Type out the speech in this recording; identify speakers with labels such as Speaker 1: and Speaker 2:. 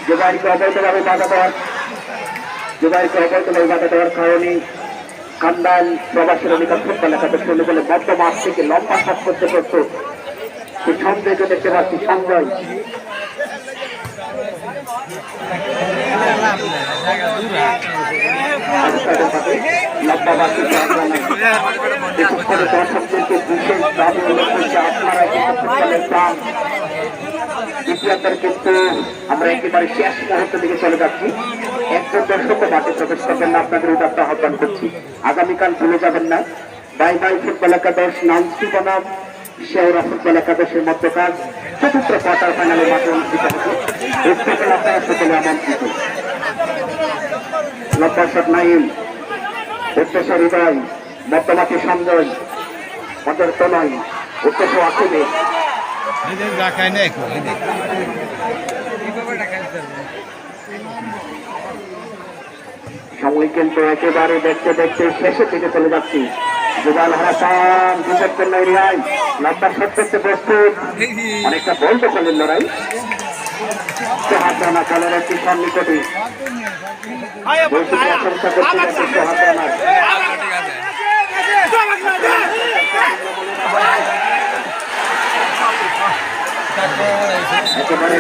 Speaker 1: জুবাইরকে অবৈধভাবে বাধা দেওয়ার কারণে কান্দাল প্রবাসীর অধিকার ফুটবল একাদশ বলে মধ্য মাঠ থেকে লম্বা শট করতে প্রস্তুত। সেই সন্দেহকে দেখতে পাচ্ছি সঞ্জয় দর্শকদেরকে বিশেষ দাবি করছে আপনারা কিন্তু আমরা একেবারে শেষ মুহূর্তের দিকে চলে যাচ্ছি। একজন দর্শক মাঠে প্রবেশ করবেন না, আপনাদের উদাত্ত আহ্বান করছি। আগামীকাল ভুলে যাবেন না, বাই বাই ফুটবল একাদশ নামসি বনাম শেওড়া ফুটবল একাদশের মধ্যকার চতুর্থ কোয়ার্টার ফাইনালে মাঠে অনুষ্ঠিত হবে। আপনারা সকলে আমন্ত্রিত। লব্বাসক নাইম, উদ্দেশ্য হৃদয়, মধ্যমাঠে সঞ্জয়, মধ্যের তনয়, উদ্দেশ্য আসলে সময় কিন্তু একেবারে দেখতে দেখতে শেষের দিকে চলে যাচ্ছি। জুবাল হাসান বিশেষ রিয়াই লম্বা শট করতে প্রস্তুত। অনেকটা বলতে চলেন লড়াই সোহাদানা খেলার একটি সন্নিকটে প্রশংসা করতে একেবারে